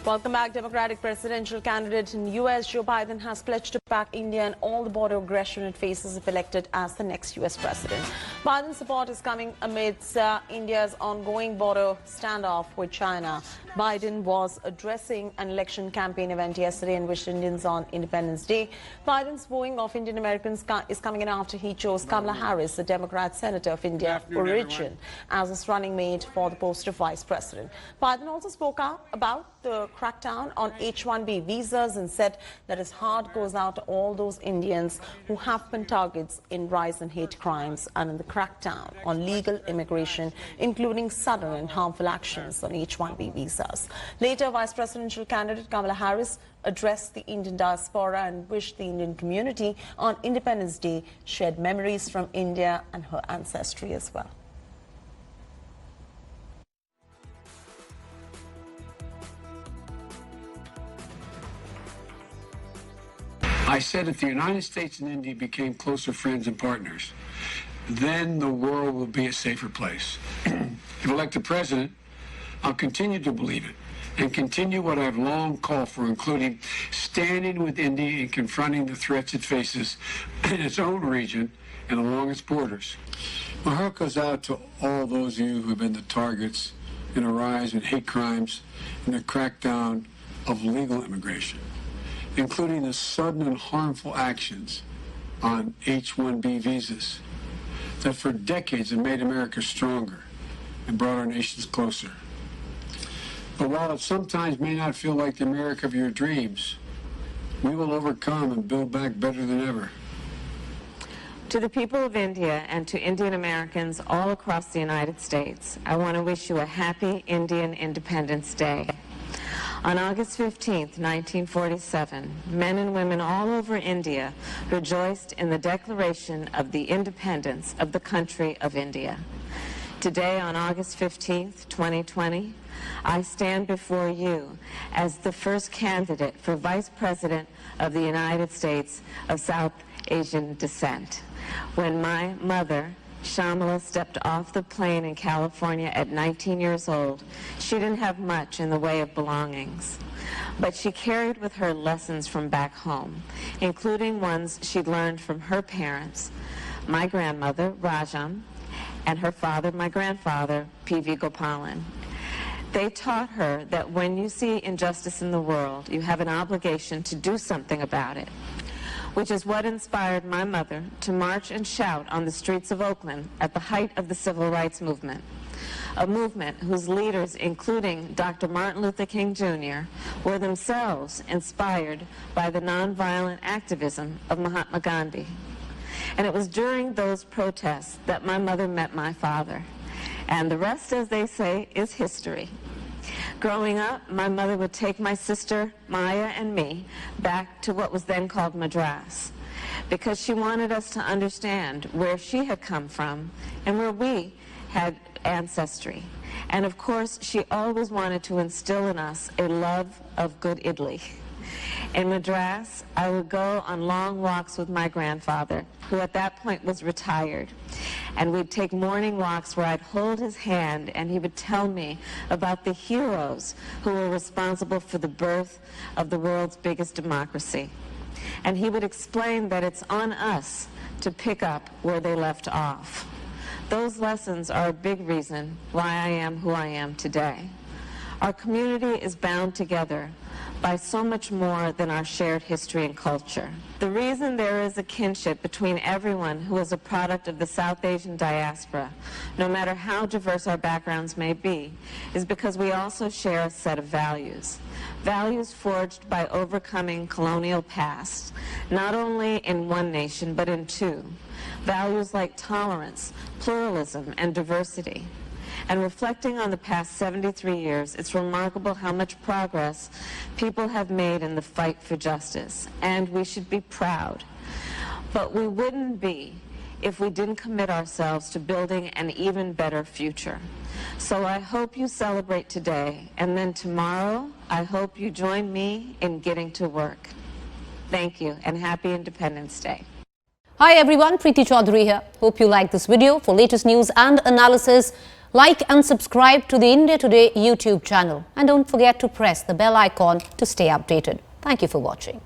Welcome back. Democratic presidential candidate in U.S. Joe Biden has pledged to back India and all the border aggression it faces if elected as the next U.S. president. Biden's support is coming amidst India's ongoing border standoff with China. Biden was addressing an election campaign event yesterday and wished Indians on Independence Day. Biden's wooing of Indian Americans is coming in after he chose Kamala Harris, the Democrat senator of India origin, as his running mate for the post of vice president. Biden also spoke out about the crackdown on H-1B visas and said that his heart goes out to all those Indians who have been targets in rise in hate crimes and in the crackdown on legal immigration, including sudden and harmful actions on H-1B visas. Later, vice presidential candidate Kamala Harris addressed the Indian diaspora and wished the Indian community on Independence Day, shared memories from India and her ancestry as well. I said if the United States and India became closer friends and partners, then the world will be a safer place. If elected president, I'll continue to believe it and continue what I've long called for, including standing with India and confronting the threats it faces in its own region and along its borders. My heart goes out to all those of you who have been the targets in a rise in hate crimes and the crackdown of legal immigration, including the sudden and harmful actions on H-1B visas that for decades have made America stronger and brought our nations closer. But while it sometimes may not feel like the America of your dreams, we will overcome and build back better than ever. To the people of India and to Indian Americans all across the United States, I want to wish you a happy Indian Independence Day. On August 15, 1947, men and women all over India rejoiced in the declaration of the independence of the country of India. Today, on August 15, 2020, I stand before you as the first candidate for Vice President of the United States of South Asian descent. When my mother, Shamala, stepped off the plane in California at 19 years old, she didn't have much in the way of belongings. But she carried with her lessons from back home, including ones she'd learned from her parents, my grandmother, Rajam, and her father, my grandfather, P.V. Gopalan. They taught her that when you see injustice in the world, you have an obligation to do something about it, which is what inspired my mother to march and shout on the streets of Oakland at the height of the Civil Rights Movement, a movement whose leaders, including Dr. Martin Luther King Jr., were themselves inspired by the nonviolent activism of Mahatma Gandhi. And it was during those protests that my mother met my father. And the rest, as they say, is history. Growing up, my mother would take my sister, Maya, and me back to what was then called Madras, because she wanted us to understand where she had come from and where we had ancestry. And of course, she always wanted to instill in us a love of good idli. In Madras, I would go on long walks with my grandfather, who at that point was retired. And we'd take morning walks where I'd hold his hand and he would tell me about the heroes who were responsible for the birth of the world's biggest democracy. And he would explain that it's on us to pick up where they left off. Those lessons are a big reason why I am who I am today. Our community is bound together by so much more than our shared history and culture. The reason there is a kinship between everyone who is a product of the South Asian diaspora, no matter how diverse our backgrounds may be, is because we also share a set of values. Values forged by overcoming colonial past, not only in one nation, but in two. Values like tolerance, pluralism, and diversity. And reflecting on the past 73 years, it's remarkable how much progress people have made in the fight for justice, and we should be proud. But we wouldn't be if we didn't commit ourselves to building an even better future. So I hope you celebrate today, and then tomorrow, I hope you join me in getting to work. Thank you, and happy Independence Day. Hi everyone, Preeti Chaudhary here. Hope you like this video. For latest news and analysis, Like and subscribe to the India Today YouTube channel. And don't forget to press the bell icon to stay updated. Thank you for watching.